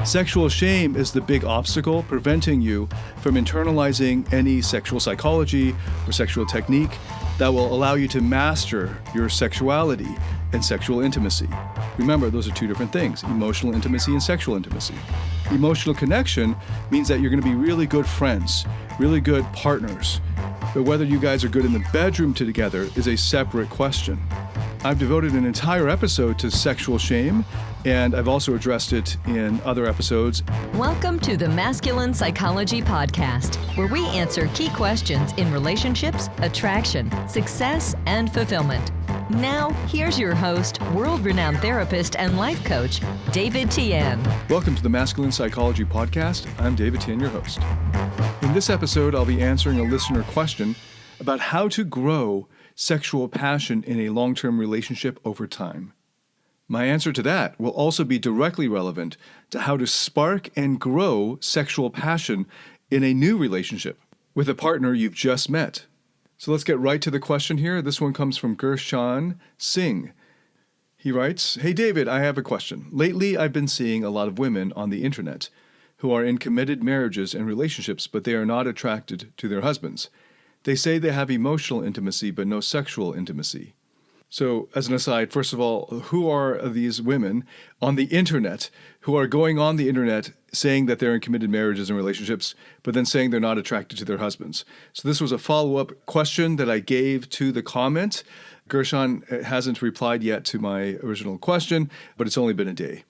Sexual shame is the big obstacle preventing you from internalizing any sexual psychology or sexual technique that will allow you to master your sexuality and sexual intimacy. Remember, those are two different things, emotional intimacy and sexual intimacy. Emotional connection means that you're going to be really good friends, really good partners. But whether you guys are good in the bedroom together is a separate question. I've devoted an entire episode to sexual shame, and I've also addressed it in other episodes. Welcome to the Masculine Psychology Podcast, where we answer key questions in relationships, attraction, success, and fulfillment. Now, here's your host, world-renowned therapist and life coach, David Tien. Welcome to the Masculine Psychology Podcast. I'm David Tien, your host. In this episode, I'll be answering a listener question about how to grow sexual passion in a long-term relationship over time. My answer to that will also be directly relevant to how to spark and grow sexual passion in a new relationship with a partner you've just met. So let's get right to the question here. This one comes from Gershan Singh. He writes, "Hey David, I have a question. Lately, I've been seeing a lot of women on the internet who are in committed marriages and relationships, but they are not attracted to their husbands. They say they have emotional intimacy, but no sexual intimacy." So, as an aside, first of all, who are these women on the internet who are going on the internet saying that they're in committed marriages and relationships, but then saying they're not attracted to their husbands? So this was a follow-up question that I gave to the comment. Gershan hasn't replied yet to my original question, but it's only been a day.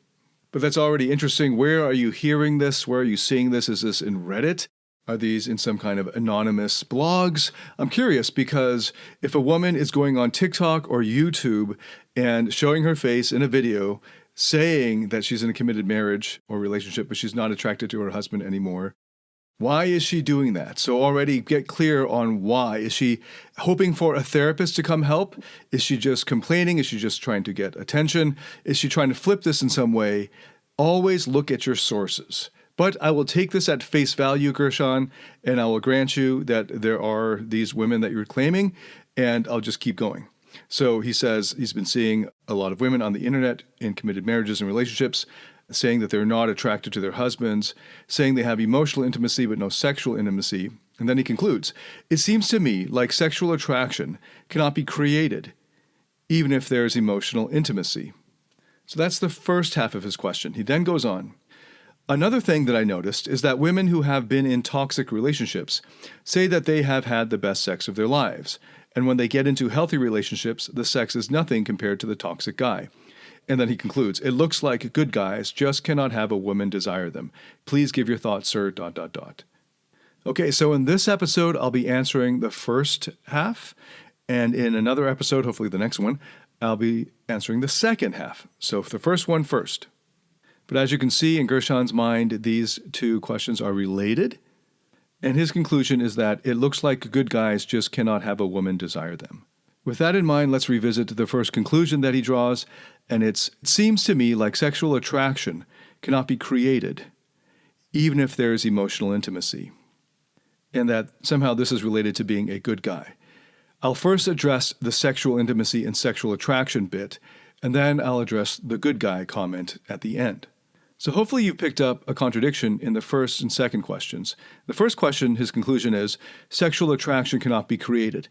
But that's already interesting. Where are you hearing this? Where are you seeing this? Is this in Reddit? Are these in some kind of anonymous blogs? I'm curious because if a woman is going on TikTok or YouTube and showing her face in a video saying that she's in a committed marriage or relationship, but she's not attracted to her husband anymore, why is she doing that? So already get clear on why. Is she hoping for a therapist to come help? Is she just complaining? Is she just trying to get attention? Is she trying to flip this in some way? Always look at your sources. But I will take this at face value, Gershan, and I will grant you that there are these women that you're claiming, and I'll just keep going. So he says he's been seeing a lot of women on the internet in committed marriages and relationships, saying that they're not attracted to their husbands, saying they have emotional intimacy but no sexual intimacy. And then he concludes, "It seems to me like sexual attraction cannot be created, even if there's emotional intimacy." So that's the first half of his question. He then goes on. "Another thing that I noticed is that women who have been in toxic relationships say that they have had the best sex of their lives, and when they get into healthy relationships, the sex is nothing compared to the toxic guy." And then he concludes, "It looks like good guys just cannot have a woman desire them. Please give your thoughts, sir, ... Okay, so in this episode, I'll be answering the first half, and in another episode, hopefully the next one, I'll be answering the second half. So for the first one first. But as you can see in Gershan's mind, these two questions are related. And his conclusion is that it looks like good guys just cannot have a woman desire them. With that in mind, let's revisit the first conclusion that he draws. And it seems to me like sexual attraction cannot be created, even if there is emotional intimacy. And that somehow this is related to being a good guy. I'll first address the sexual intimacy and sexual attraction bit, and then I'll address the good guy comment at the end. So hopefully you've picked up a contradiction in the first and second questions. The first question, his conclusion is, sexual attraction cannot be created.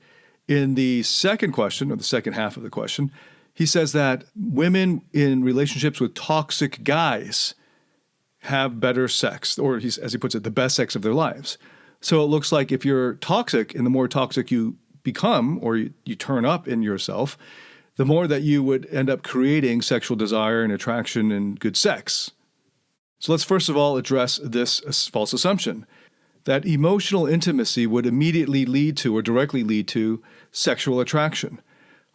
In the second question, or the second half of the question, he says that women in relationships with toxic guys have better sex, or as he puts it, the best sex of their lives. So it looks like if you're toxic, and the more toxic you become, or you turn up in yourself, the more that you would end up creating sexual desire and attraction and good sex. So let's first of all address this false assumption that emotional intimacy would immediately lead to or directly lead to sexual attraction.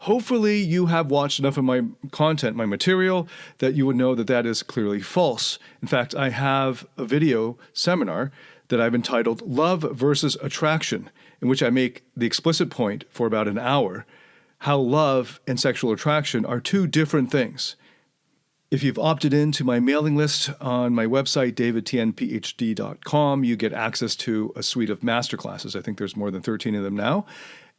Hopefully you have watched enough of my content, my material, that you would know that that is clearly false. In fact, I have a video seminar that I've entitled Love versus Attraction, in which I make the explicit point for about an hour how love and sexual attraction are two different things. If you've opted into my mailing list on my website, davidtienphd.com, you get access to a suite of masterclasses. I think there's more than 13 of them now.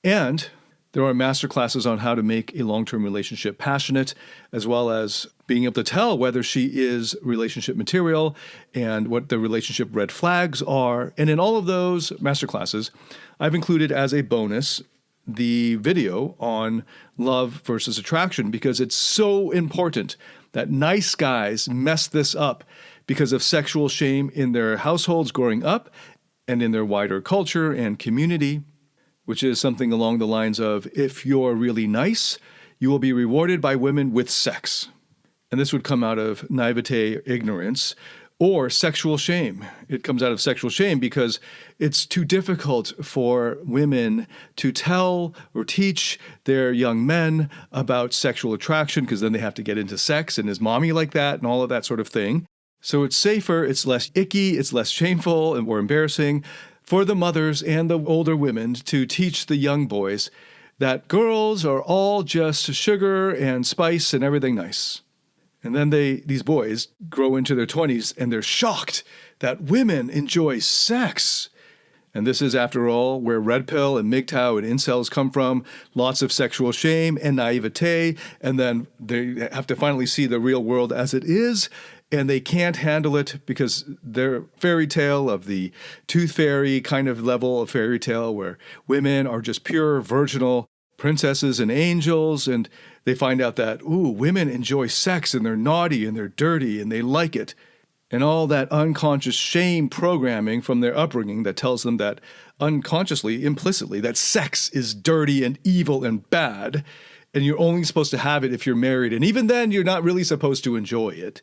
And There are masterclasses on how to make a long-term relationship passionate, as well as being able to tell whether she is relationship material and what the relationship red flags are. And in all of those masterclasses, I've included as a bonus the video on love versus attraction, because it's so important that nice guys mess this up because of sexual shame in their households growing up and in their wider culture and community, which is something along the lines of, if you're really nice, you will be rewarded by women with sex. And this would come out of naivete, ignorance, or sexual shame. It comes out of sexual shame because it's too difficult for women to tell or teach their young men about sexual attraction, because then they have to get into sex and is mommy like that and all of that sort of thing. So it's safer, it's less icky, it's less shameful and more embarrassing for the mothers and the older women to teach the young boys that girls are all just sugar and spice and everything nice. And then these boys grow into their 20s and they're shocked that women enjoy sex. And this is, after all, where red pill and MGTOW and incels come from. Lots of sexual shame and naivete. And then they have to finally see the real world as it is. And they can't handle it because their fairy tale of the tooth fairy kind of level of fairy tale, where women are just pure virginal princesses and angels, and they find out that, women enjoy sex and they're naughty and they're dirty and they like it. And all that unconscious shame programming from their upbringing that tells them that unconsciously, implicitly, that sex is dirty and evil and bad, and you're only supposed to have it if you're married, and even then you're not really supposed to enjoy it.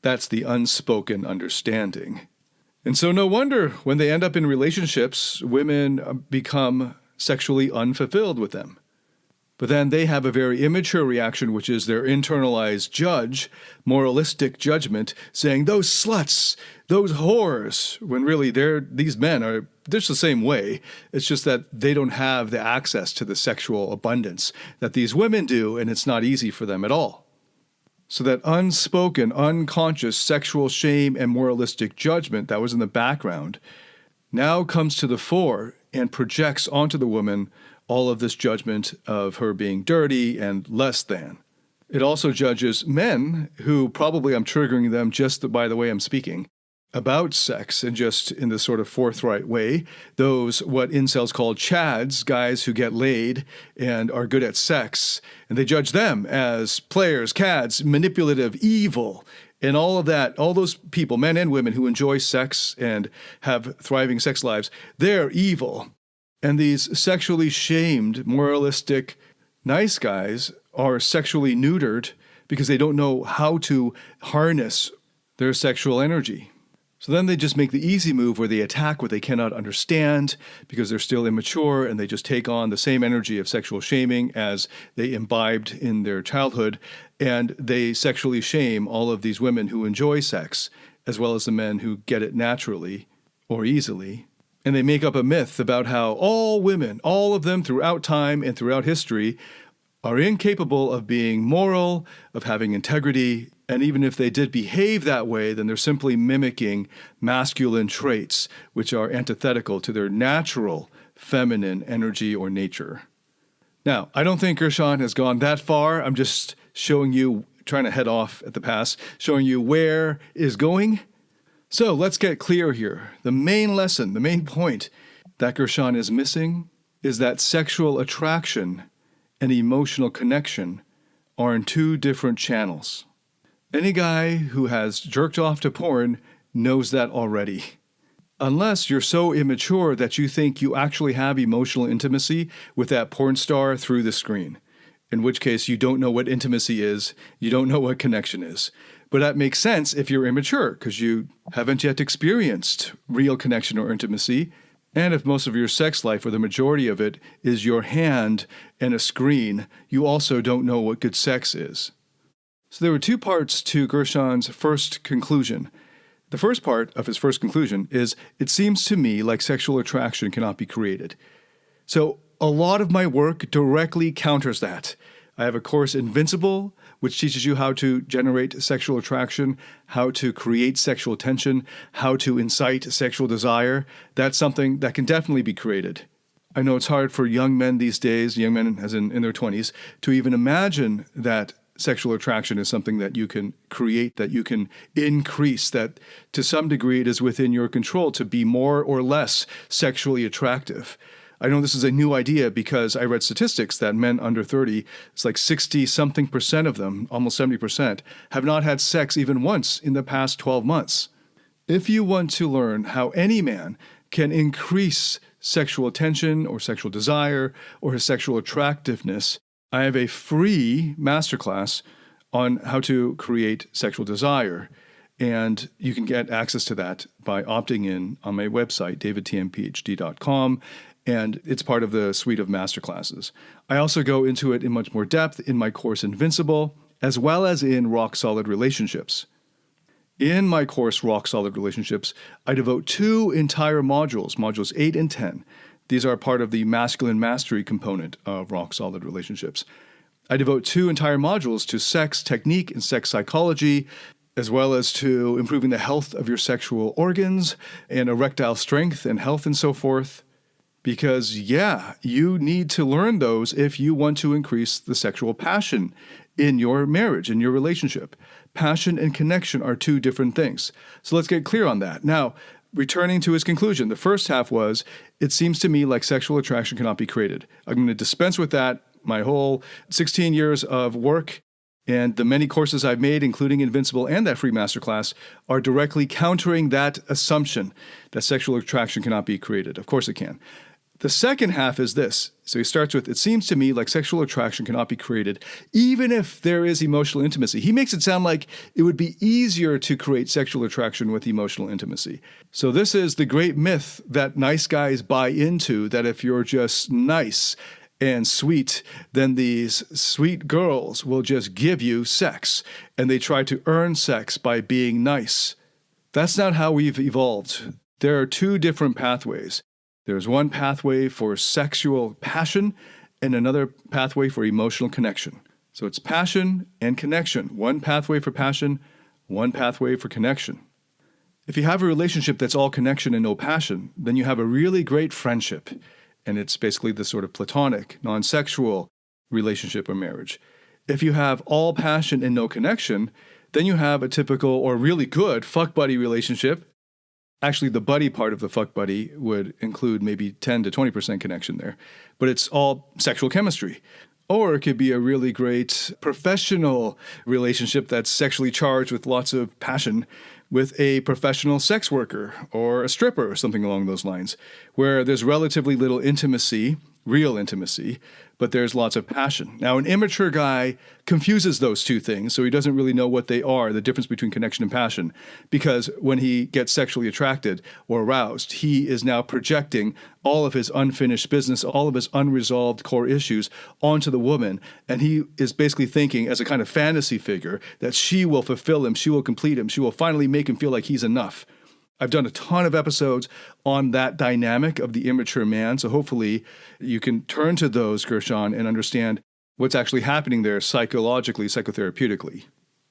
That's the unspoken understanding. And so no wonder when they end up in relationships, women become sexually unfulfilled with them. But then they have a very immature reaction, which is their internalized judge, moralistic judgment, saying, those sluts, those whores, when really these men are just the same way. It's just that they don't have the access to the sexual abundance that these women do, and it's not easy for them at all. So that unspoken, unconscious sexual shame and moralistic judgment that was in the background now comes to the fore and projects onto the woman all of this judgment of her being dirty and less than. It also judges men who probably I'm triggering them just by the way I'm speaking about sex, and just in this sort of forthright way. Those what incels call chads, guys who get laid and are good at sex, and they judge them as players, cads, manipulative, evil, and all of that. All those people, men and women who enjoy sex and have thriving sex lives, they're evil. And these sexually shamed, moralistic, nice guys are sexually neutered because they don't know how to harness their sexual energy. So then they just make the easy move where they attack what they cannot understand because they're still immature, and they just take on the same energy of sexual shaming as they imbibed in their childhood, and they sexually shame all of these women who enjoy sex, as well as the men who get it naturally or easily. And they make up a myth about how all women, all of them throughout time and throughout history, are incapable of being moral, of having integrity, and even if they did behave that way, then they're simply mimicking masculine traits, which are antithetical to their natural feminine energy or nature. Now, I don't think Gershon has gone that far. I'm just showing you, trying to head off at the pass, showing you where it is going. So let's get clear here. The main lesson, the main point that Gershon is missing is that sexual attraction and emotional connection are in two different channels. Any guy who has jerked off to porn knows that already. Unless you're so immature that you think you actually have emotional intimacy with that porn star through the screen, in which case you don't know what intimacy is, you don't know what connection is. But that makes sense if you're immature, because you haven't yet experienced real connection or intimacy. And if most of your sex life, or the majority of it, is your hand and a screen, you also don't know what good sex is. So there were two parts to Gershon's first conclusion. The first part of his first conclusion is, it seems to me like sexual attraction cannot be created. So a lot of my work directly counters that. I have a course, Invincible, which teaches you how to generate sexual attraction, how to create sexual tension, how to incite sexual desire. That's something that can definitely be created. I know it's hard for young men these days, young men as in their 20s, to even imagine that sexual attraction is something that you can create, that you can increase, that to some degree it is within your control to be more or less sexually attractive. I know this is a new idea because I read statistics that men under 30, it's like 60-something% of them, almost 70%, have not had sex even once in the past 12 months. If you want to learn how any man can increase sexual attention or sexual desire or his sexual attractiveness, I have a free masterclass on how to create sexual desire. And you can get access to that by opting in on my website, davidtmphd.com. And it's part of the suite of masterclasses. I also go into it in much more depth in my course Invincible, as well as in Rock Solid Relationships. In my course, Rock Solid Relationships, I devote 2 entire modules, modules 8 and 10. These are part of the masculine mastery component of Rock Solid Relationships. I devote 2 entire modules to sex technique and sex psychology, as well as to improving the health of your sexual organs and erectile strength and health and so forth. Because, you need to learn those if you want to increase the sexual passion in your marriage, in your relationship. Passion and connection are 2 different things. So let's get clear on that. Now, returning to his conclusion, the first half was, it seems to me like sexual attraction cannot be created. I'm going to dispense with that. My whole 16 years of work and the many courses I've made, including Invincible and that free masterclass, are directly countering that assumption that sexual attraction cannot be created. Of course it can. The second half is this. So he starts with, it seems to me like sexual attraction cannot be created, even if there is emotional intimacy. He makes it sound like it would be easier to create sexual attraction with emotional intimacy. So this is the great myth that nice guys buy into, that if you're just nice and sweet, then these sweet girls will just give you sex, and they try to earn sex by being nice. That's not how we've evolved. There are 2 different pathways. There's one pathway for sexual passion and another pathway for emotional connection. So it's passion and connection. One pathway for passion, one pathway for connection. If you have a relationship that's all connection and no passion, then you have a really great friendship. And it's basically the sort of platonic, non-sexual relationship or marriage. If you have all passion and no connection, then you have a typical or really good fuck buddy relationship. Actually, the buddy part of the fuck buddy would include maybe 10 to 20% connection there, but it's all sexual chemistry. Or it could be a really great professional relationship that's sexually charged with lots of passion with a professional sex worker or a stripper or something along those lines, where there's relatively little intimacy, real intimacy, but there's lots of passion. Now, an immature guy confuses those 2 things, so he doesn't really know what they are, the difference between connection and passion, because when he gets sexually attracted or aroused, he is now projecting all of his unfinished business, all of his unresolved core issues onto the woman, and he is basically thinking as a kind of fantasy figure that she will fulfill him, she will complete him, she will finally make him feel like he's enough. I've done a ton of episodes on that dynamic of the immature man, so hopefully you can turn to those, Gershon, and understand what's actually happening there psychologically, psychotherapeutically.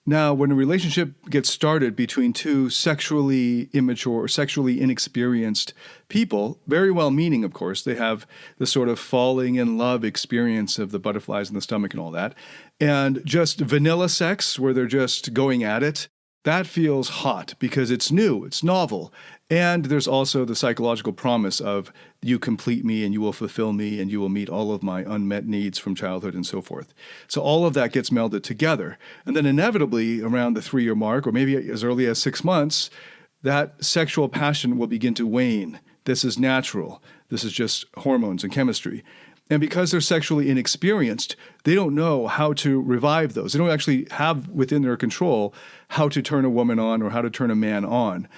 Now, when a relationship gets started between 2 sexually immature or sexually inexperienced people, very well-meaning, of course, they have the sort of falling in love experience of the butterflies in the stomach and all that, and just vanilla sex where they're just going at it, that feels hot because it's new, it's novel, and there's also the psychological promise of you complete me and you will fulfill me and you will meet all of my unmet needs from childhood and so forth. So all of that gets melded together. And then inevitably around the 3-year mark, or maybe as early as 6 months, that sexual passion will begin to wane. This is natural. This is just hormones and chemistry. And because they're sexually inexperienced, they don't know how to revive those. They don't actually have within their control how to turn a woman on or how to turn a man on.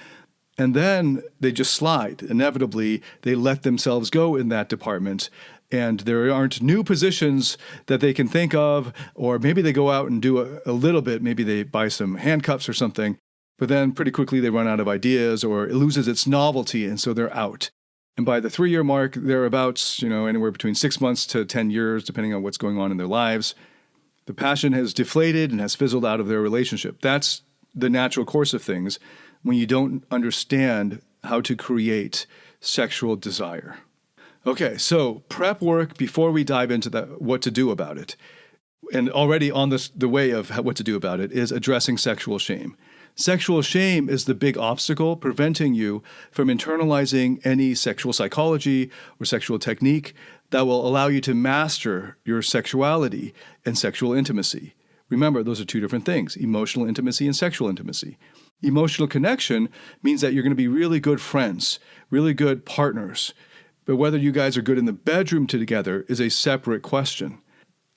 And then they just slide. Inevitably, they let themselves go in that department. And there aren't new positions that they can think of, or maybe they go out and do a little bit. Maybe they buy some handcuffs or something. But then pretty quickly they run out of ideas or it loses its novelty, and so they're out. And by the 3-year mark, they're about, anywhere between 6 months to 10 years, depending on what's going on in their lives. The passion has deflated and has fizzled out of their relationship. That's the natural course of things when you don't understand how to create sexual desire. Okay, so prep work before we dive into what to do about it. And already on the way of what to do about it is addressing sexual shame. Sexual shame is the big obstacle preventing you from internalizing any sexual psychology or sexual technique that will allow you to master your sexuality and sexual intimacy. Remember, those are two different things, emotional intimacy and sexual intimacy. Emotional connection means that you're going to be really good friends, really good partners. But whether you guys are good in the bedroom together is a separate question.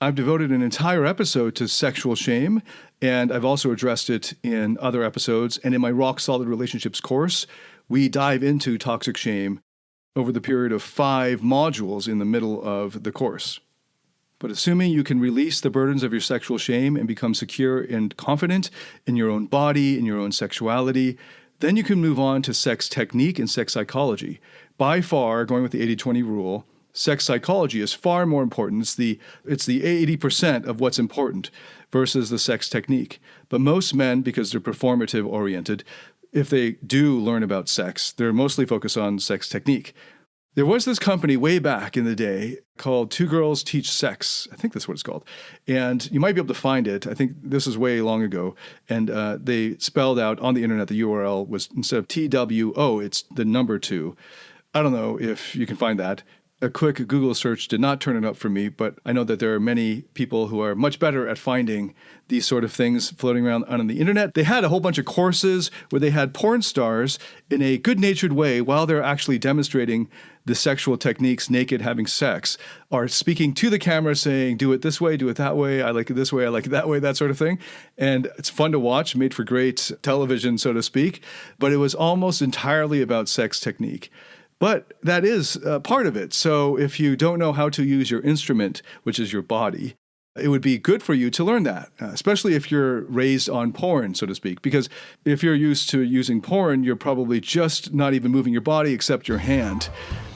I've devoted an entire episode to sexual shame, and I've also addressed it in other episodes. And in my Rock Solid Relationships course, we dive into toxic shame over the period of 5 modules in the middle of the course. But assuming you can release the burdens of your sexual shame and become secure and confident in your own body, in your own sexuality, then you can move on to sex technique and sex psychology. By far, going with the 80-20 rule, sex psychology is far more important. It's the 80% of what's important versus the sex technique. But most men, because they're performative oriented, if they do learn about sex, they're mostly focused on sex technique. There was this company way back in the day called Two Girls Teach Sex. I think that's what it's called. And you might be able to find it. I think this is way long ago. And they spelled out on the internet, the URL was instead of TWO, it's the number 2. I don't know if you can find that. A quick Google search did not turn it up for me, but I know that there are many people who are much better at finding these sort of things floating around on the internet. They had a whole bunch of courses where they had porn stars in a good-natured way while they're actually demonstrating the sexual techniques, naked, having sex, are speaking to the camera saying, do it this way, do it that way, I like it this way, I like it that way, that sort of thing. And it's fun to watch, made for great television, so to speak, but it was almost entirely about sex technique. But that is part of it. So if you don't know how to use your instrument, which is your body, it would be good for you to learn that, especially if you're raised on porn, so to speak. Because if you're used to using porn, you're probably just not even moving your body except your hand.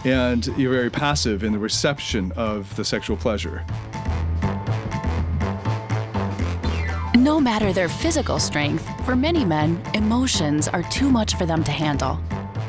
And you're very passive in the reception of the sexual pleasure. No matter their physical strength, for many men, emotions are too much for them to handle.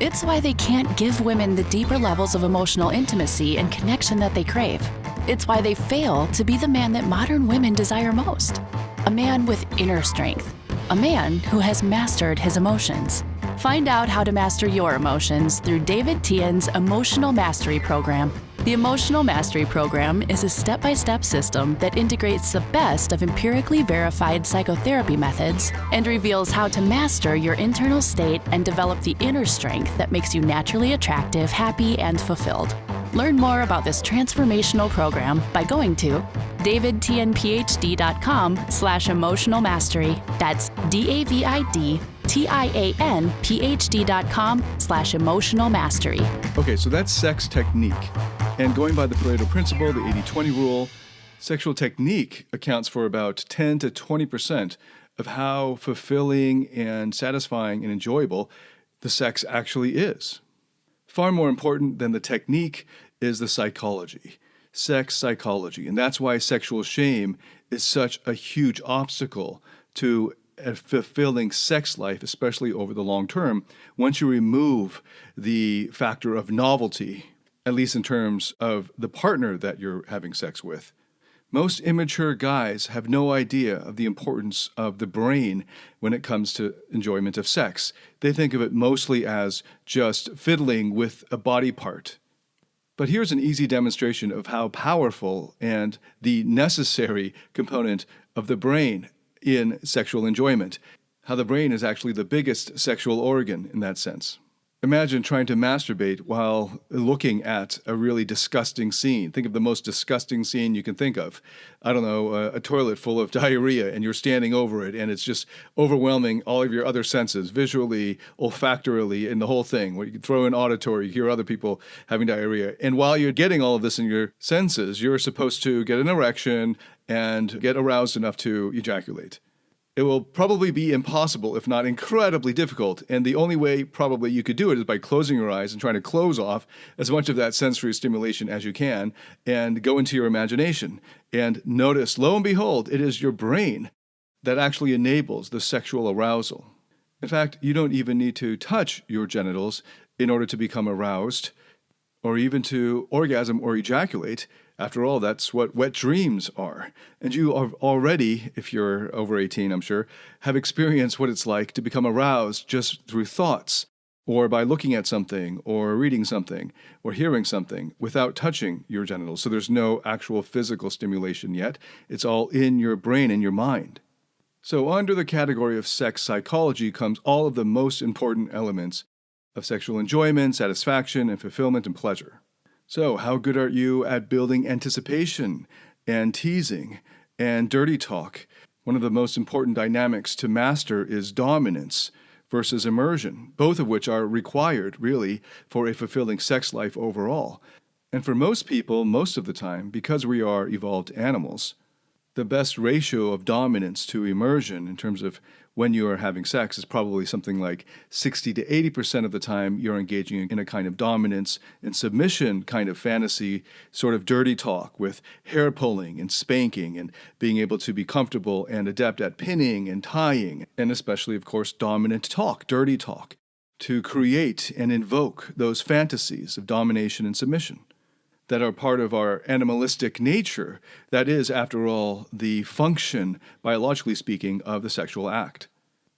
It's why they can't give women the deeper levels of emotional intimacy and connection that they crave. It's why they fail to be the man that modern women desire most. A man with inner strength. A man who has mastered his emotions. Find out how to master your emotions through David Tian's Emotional Mastery Program. The Emotional Mastery Program is a step-by-step system that integrates the best of empirically verified psychotherapy methods and reveals how to master your internal state and develop the inner strength that makes you naturally attractive, happy, and fulfilled. Learn more about this transformational program by going to davidtianphd.com/emotional mastery. That's DAVIDTIANPHD.com/emotional mastery. Okay, so that's sex technique. And going by the Pareto principle, the 80-20 rule, sexual technique accounts for about 10 to 20% of how fulfilling and satisfying and enjoyable the sex actually is. Far more important than the technique is the psychology, sex psychology. And that's why sexual shame is such a huge obstacle to a fulfilling sex life, especially over the long term, once you remove the factor of novelty, at least in terms of the partner that you're having sex with. Most immature guys have no idea of the importance of the brain when it comes to enjoyment of sex. They think of it mostly as just fiddling with a body part. But here's an easy demonstration of how powerful and the necessary component of the brain in sexual enjoyment, how the brain is actually the biggest sexual organ in that sense. Imagine trying to masturbate while looking at a really disgusting scene. Think of the most disgusting scene you can think of. I don't know, a toilet full of diarrhea and you're standing over it and it's just overwhelming all of your other senses, visually, olfactorily, and the whole thing. Where you can throw in auditory, you hear other people having diarrhea. And while you're getting all of this in your senses, you're supposed to get an erection and get aroused enough to ejaculate. It will probably be impossible, if not incredibly difficult, and the only way probably you could do it is by closing your eyes and trying to close off as much of that sensory stimulation as you can and go into your imagination. And notice, lo and behold, it is your brain that actually enables the sexual arousal. In fact, you don't even need to touch your genitals in order to become aroused or even to orgasm or ejaculate. After all, that's what wet dreams are. And you are already, if you're over 18, I'm sure, have experienced what it's like to become aroused just through thoughts, or by looking at something, or reading something, or hearing something without touching your genitals. So there's no actual physical stimulation yet. It's all in your brain and your mind. So under the category of sex psychology comes all of the most important elements of sexual enjoyment, satisfaction, and fulfillment and pleasure. So how good are you at building anticipation and teasing and dirty talk? One of the most important dynamics to master is dominance versus immersion, both of which are required, really, for a fulfilling sex life overall. And for most people, most of the time, because we are evolved animals, the best ratio of dominance to immersion in terms of when you are having sex is probably something like 60 to 80% of the time you're engaging in a kind of dominance and submission kind of fantasy, sort of dirty talk with hair pulling and spanking and being able to be comfortable and adept at pinning and tying, and especially, of course, dominant talk, dirty talk, to create and invoke those fantasies of domination and submission that are part of our animalistic nature. That is, after all, the function, biologically speaking, of the sexual act.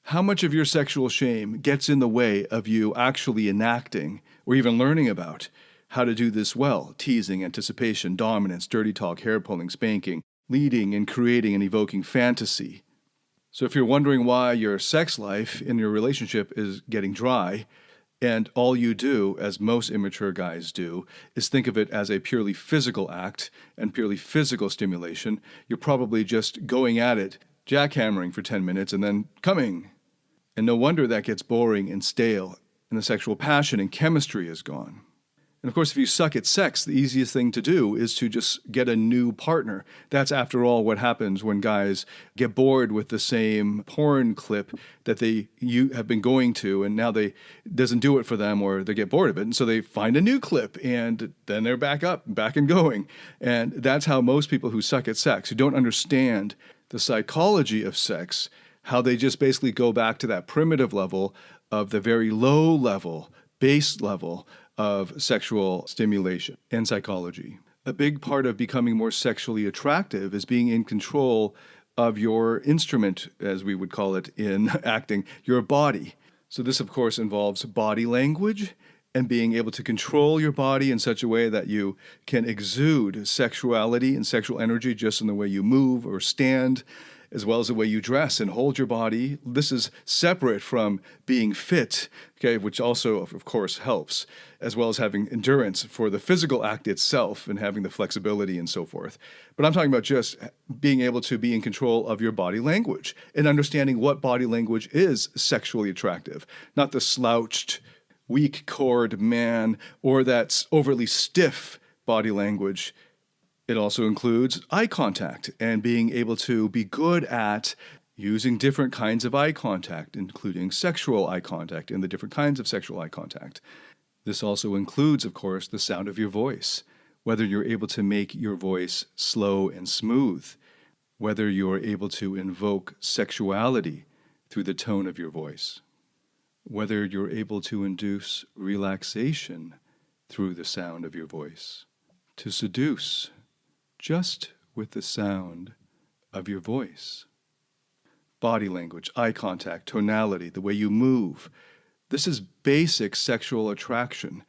How much of your sexual shame gets in the way of you actually enacting or even learning about how to do this well? Teasing, anticipation, dominance, dirty talk, hair pulling, spanking, leading and creating and evoking fantasy. So if you're wondering why your sex life in your relationship is getting dry, and all you do, as most immature guys do, is think of it as a purely physical act and purely physical stimulation, you're probably just going at it, jackhammering for 10 minutes and then coming. And no wonder that gets boring and stale, and the sexual passion and chemistry is gone. And of course, if you suck at sex, the easiest thing to do is to just get a new partner. That's, after all, what happens when guys get bored with the same porn clip that you have been going to, and now they doesn't do it for them, or they get bored of it, and so they find a new clip, and then they're back and going. And that's how most people who suck at sex, who don't understand the psychology of sex, how they just basically go back to that primitive level of the very low level, base level of sexual stimulation and psychology. A big part of becoming more sexually attractive is being in control of your instrument, as we would call it in acting, your body. So this, of course, involves body language and being able to control your body in such a way that you can exude sexuality and sexual energy just in the way you move or stand, as well as the way you dress and hold your body. This is separate from being fit, okay, which also, of course, helps, as well as having endurance for the physical act itself and having the flexibility and so forth. But I'm talking about just being able to be in control of your body language and understanding what body language is sexually attractive, not the slouched, weak-cored man or that overly stiff body language. It also includes eye contact and being able to be good at using different kinds of eye contact, including sexual eye contact and the different kinds of sexual eye contact. This also includes, of course, the sound of your voice, whether you're able to make your voice slow and smooth, whether you're able to invoke sexuality through the tone of your voice, whether you're able to induce relaxation through the sound of your voice, to seduce just with the sound of your voice. Body language, eye contact, tonality, the way you move. This is basic sexual attraction.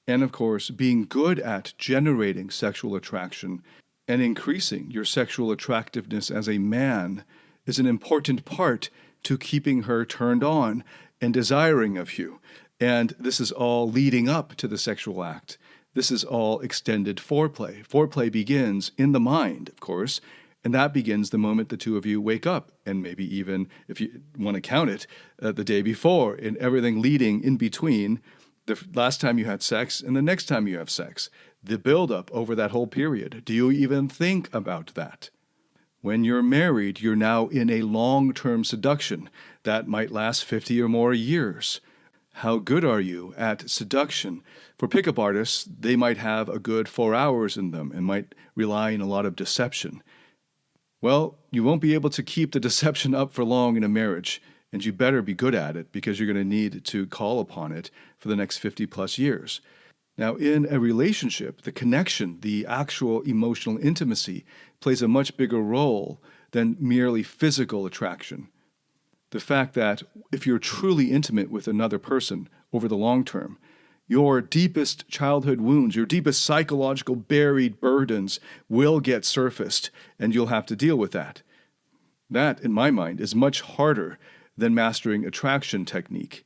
And of course, being good at generating sexual attraction and increasing your sexual attractiveness as a man is an important part to keeping her turned on and desiring of you. And this is all leading up to the sexual act. This is all extended foreplay. Foreplay begins in the mind, of course, and that begins the moment the two of you wake up, and maybe even, if you want to count it, the day before, and everything leading in between the last time you had sex and the next time you have sex. The buildup over that whole period. Do you even think about that? When you're married, you're now in a long-term seduction that might last 50 or more years. How good are you at seduction? For pickup artists, they might have a good 4 hours in them and might rely on a lot of deception. Well, you won't be able to keep the deception up for long in a marriage, and you better be good at it because you're going to need to call upon it for the next 50 plus years. Now, in a relationship, the connection, the actual emotional intimacy, plays a much bigger role than merely physical attraction. The fact that if you're truly intimate with another person over the long term, your deepest childhood wounds, your deepest psychological buried burdens will get surfaced, and you'll have to deal with that. That, in my mind, is much harder than mastering attraction technique.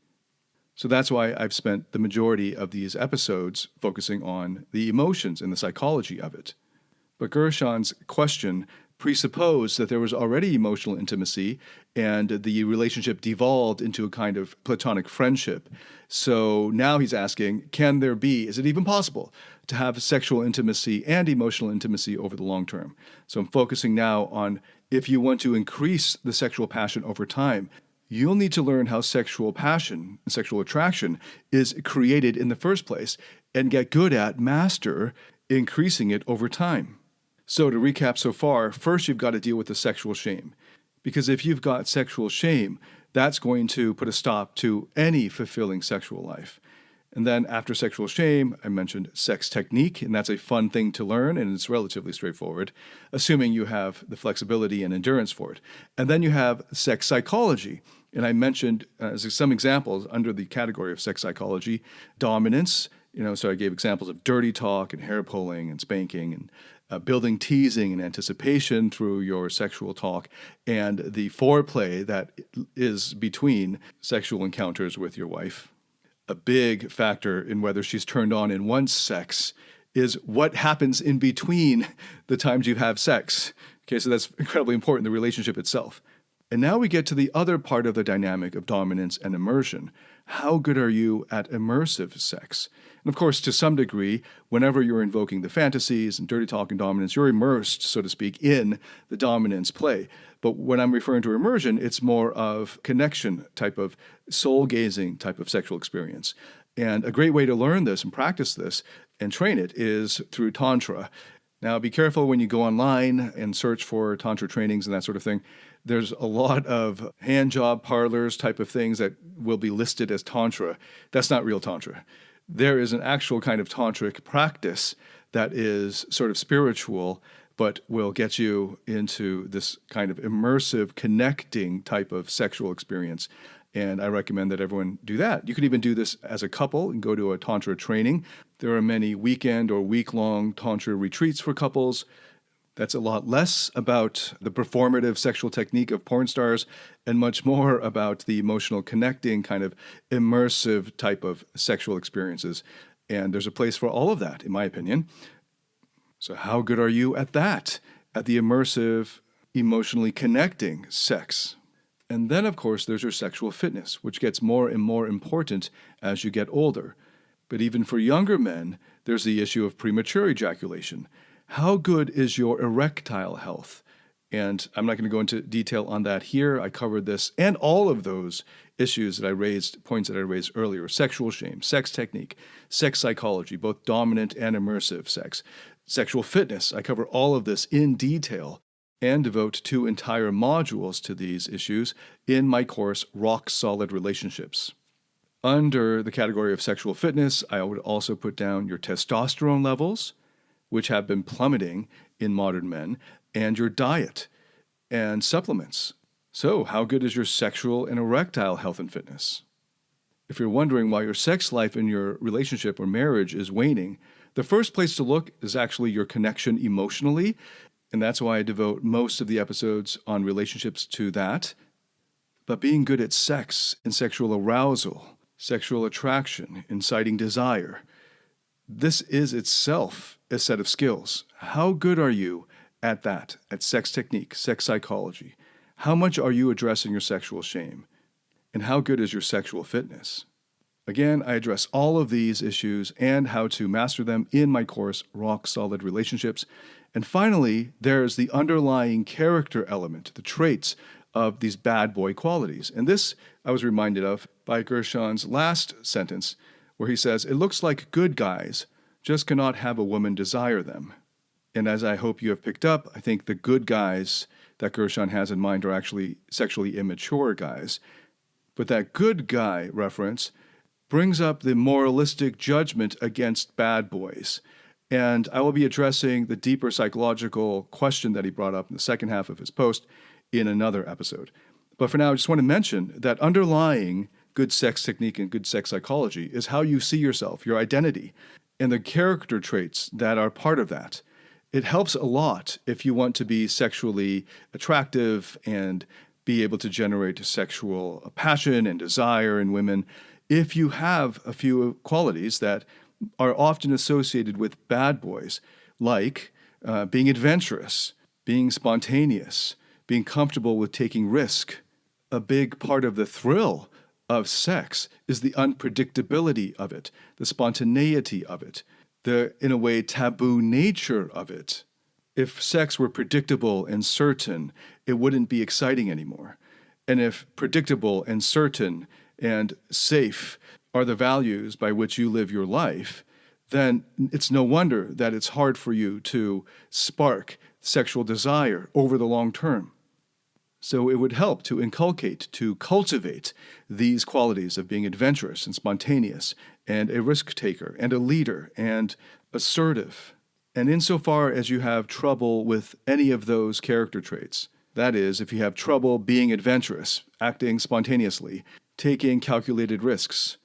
So that's why I've spent the majority of these episodes focusing on the emotions and the psychology of it. But Gershon's question presupposed that there was already emotional intimacy and the relationship devolved into a kind of platonic friendship. So now he's asking, is it even possible to have sexual intimacy and emotional intimacy over the long term? So I'm focusing now on if you want to increase the sexual passion over time, you'll need to learn how sexual passion and sexual attraction is created in the first place and get good at, master, increasing it over time. So to recap so far, first you've got to deal with the sexual shame. Because if you've got sexual shame, that's going to put a stop to any fulfilling sexual life. And then after sexual shame, I mentioned sex technique, and that's a fun thing to learn, and it's relatively straightforward, assuming you have the flexibility and endurance for it. And then you have sex psychology. And I mentioned some examples under the category of sex psychology, dominance. So I gave examples of dirty talk and hair pulling and spanking and building teasing and anticipation through your sexual talk, and the foreplay that is between sexual encounters with your wife. A big factor in whether she's turned on in one sex is what happens in between the times you have sex. Okay, so that's incredibly important, the relationship itself. And now we get to the other part of the dynamic of dominance and immersion. How good are you at immersive sex? And of course, to some degree, whenever you're invoking the fantasies and dirty talk and dominance, you're immersed, so to speak, in the dominance play. But when I'm referring to immersion, it's more of connection type of soul-gazing type of sexual experience. And a great way to learn this and practice this and train it is through Tantra. Now, be careful when you go online and search for Tantra trainings and that sort of thing. There's a lot of hand job parlors type of things that will be listed as Tantra. That's not real Tantra. There is an actual kind of tantric practice that is sort of spiritual, but will get you into this kind of immersive, connecting type of sexual experience. And I recommend that everyone do that. You can even do this as a couple and go to a Tantra training. There are many weekend or week-long Tantra retreats for couples. That's a lot less about the performative sexual technique of porn stars and much more about the emotional connecting kind of immersive type of sexual experiences. And there's a place for all of that, in my opinion. So how good are you at that, at the immersive, emotionally connecting sex? And then, of course, there's your sexual fitness, which gets more and more important as you get older. But even for younger men, there's the issue of premature ejaculation. How good is your erectile health? And I'm not going to go into detail on that here. I covered this and all of those issues that I raised, points that I raised earlier: sexual shame, sex technique, sex psychology, both dominant and immersive sex, sexual fitness. I cover all of this in detail and devote 2 entire modules to these issues in my course, Rock Solid Relationships. Under the category of sexual fitness, I would also put down your testosterone levels, which have been plummeting in modern men, and your diet and supplements. So, how good is your sexual and erectile health and fitness? If you're wondering why your sex life in your relationship or marriage is waning, the first place to look is actually your connection emotionally, and that's why I devote most of the episodes on relationships to that. But being good at sex and sexual arousal, sexual attraction, inciting desire, this is itself a set of skills. How good are you at that, at sex technique, sex psychology? How much are you addressing your sexual shame? And how good is your sexual fitness? Again, I address all of these issues and how to master them in my course, Rock Solid Relationships. And finally, there's the underlying character element, the traits of these bad boy qualities. And this I was reminded of by Gershon's last sentence, where he says, "It looks like good guys just cannot have a woman desire them." And as I hope you have picked up, I think the good guys that Gershon has in mind are actually sexually immature guys. But that good guy reference brings up the moralistic judgment against bad boys. And I will be addressing the deeper psychological question that he brought up in the second half of his post in another episode. But for now, I just want to mention that underlying good sex technique and good sex psychology is how you see yourself, your identity, and the character traits that are part of that. It helps a lot if you want to be sexually attractive and be able to generate sexual passion and desire in women. If you have a few qualities that are often associated with bad boys, like being adventurous, being spontaneous, being comfortable with taking risk. A big part of the thrill of sex is the unpredictability of it, the spontaneity of it, the, in a way, taboo nature of it. If sex were predictable and certain, it wouldn't be exciting anymore. And if predictable and certain and safe are the values by which you live your life, then it's no wonder that it's hard for you to spark sexual desire over the long term. So it would help to inculcate, to cultivate these qualities of being adventurous and spontaneous and a risk taker and a leader and assertive. And insofar as you have trouble with any of those character traits, that is, if you have trouble being adventurous, acting spontaneously, taking calculated risks,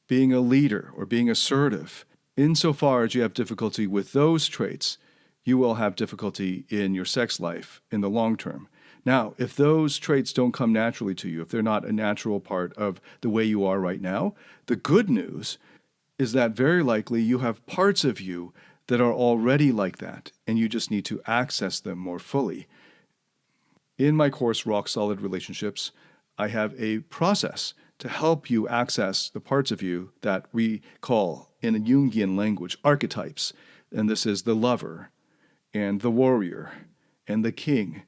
being a leader or being assertive, insofar as you have difficulty with those traits, you will have difficulty in your sex life in the long term. Now, if those traits don't come naturally to you, if they're not a natural part of the way you are right now, the good news is that very likely you have parts of you that are already like that, and you just need to access them more fully. In my course, Rock Solid Relationships, I have a process to help you access the parts of you that we call, in a Jungian language, archetypes. And this is the lover, and the warrior, and the king.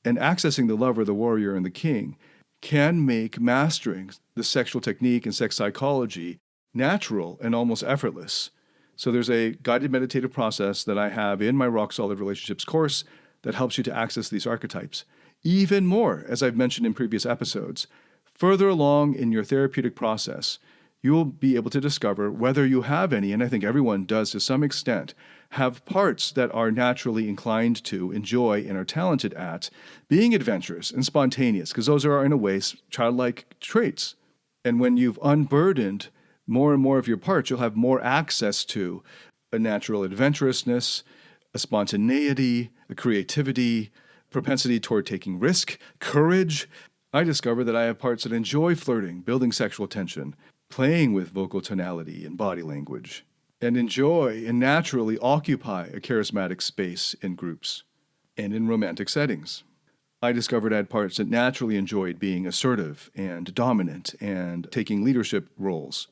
And accessing the lover, the warrior, and the king can make mastering the sexual technique and sex psychology natural and almost effortless. So there's a guided meditative process that I have in my Rock Solid Relationships course that helps you to access these archetypes. Even more, as I've mentioned in previous episodes, further along in your therapeutic process, you will be able to discover whether you have any, and I think everyone does to some extent, have parts that are naturally inclined to, enjoy, and are talented at being adventurous and spontaneous, because those are, in a way, childlike traits. And when you've unburdened more and more of your parts, you'll have more access to a natural adventurousness, a spontaneity, a creativity, propensity toward taking risk, courage. I discover that I have parts that enjoy flirting, building sexual tension, playing with vocal tonality and body language, and enjoy and naturally occupy a charismatic space in groups and in romantic settings. I discovered I had parts that naturally enjoyed being assertive and dominant and taking leadership roles.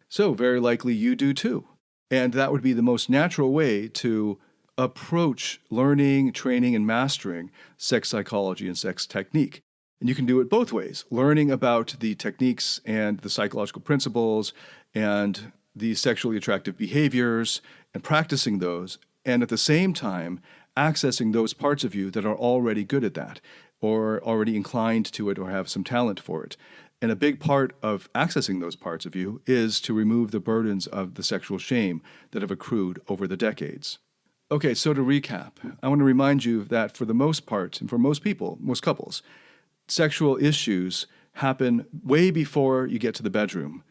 So very likely you do too. And that would be the most natural way to approach learning, training, and mastering sex psychology and sex technique. And you can do it both ways, learning about the techniques and the psychological principles and the sexually attractive behaviors and practicing those, and at the same time, accessing those parts of you that are already good at that or already inclined to it or have some talent for it. And a big part of accessing those parts of you is to remove the burdens of the sexual shame that have accrued over the decades. Okay, so to recap, I want to remind you that for the most part, and for most people, most couples, sexual issues happen way before you get to the bedroom.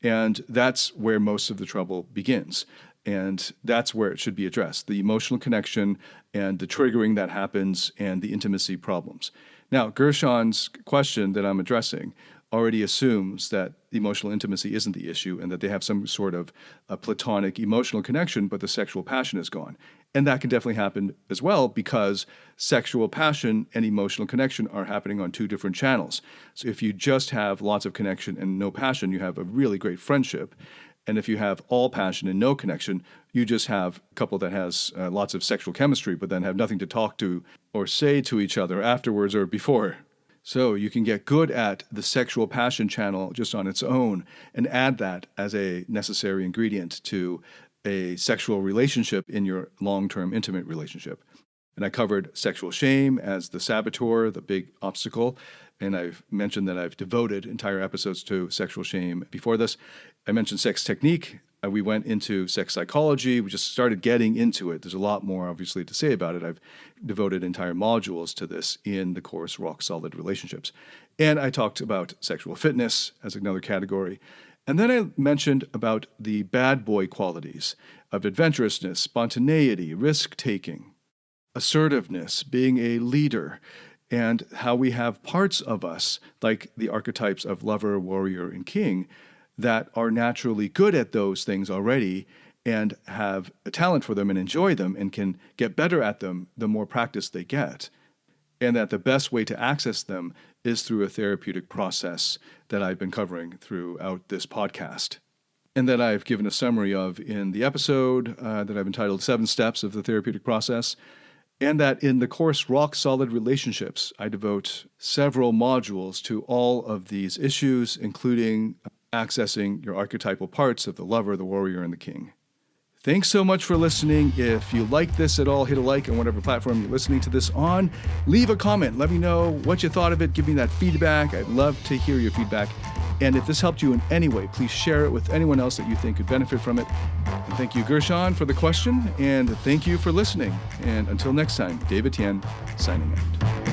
And that's where most of the trouble begins. And that's where it should be addressed, the emotional connection and the triggering that happens and the intimacy problems. Now, Gershon's question that I'm addressing already assumes that emotional intimacy isn't the issue and that they have some sort of a platonic emotional connection, but the sexual passion is gone. And that can definitely happen as well because sexual passion and emotional connection are happening on two different channels. So if you just have lots of connection and no passion, you have a really great friendship. And if you have all passion and no connection, you just have a couple that has lots of sexual chemistry, but then have nothing to talk to or say to each other afterwards or before. So you can get good at the sexual passion channel just on its own and add that as a necessary ingredient to a sexual relationship in your long-term intimate relationship. And I covered sexual shame as the saboteur, the big obstacle. And I've mentioned that I've devoted entire episodes to sexual shame before this. I mentioned sex technique. We went into sex psychology. We just started getting into it. There's a lot more, obviously, to say about it. I've devoted entire modules to this in the course Rock Solid Relationships. And I talked about sexual fitness as another category. And then I mentioned about the bad boy qualities of adventurousness, spontaneity, risk-taking, assertiveness, being a leader, and how we have parts of us, like the archetypes of lover, warrior, and king, that are naturally good at those things already and have a talent for them and enjoy them and can get better at them the more practice they get. And that the best way to access them is through a therapeutic process that I've been covering throughout this podcast. And that I've given a summary of in the episode that I've entitled 7 Steps of the Therapeutic Process. And that in the course Rock Solid Relationships, I devote several modules to all of these issues, including accessing your archetypal parts of the lover, the warrior, and the king. Thanks so much for listening. If you like this at all, hit a like on whatever platform you're listening to this on. Leave a comment. Let me know what you thought of it. Give me that feedback. I'd love to hear your feedback. And if this helped you in any way, please share it with anyone else that you think could benefit from it. And thank you, Gershon, for the question. And thank you for listening. And until next time, David Tien, signing out.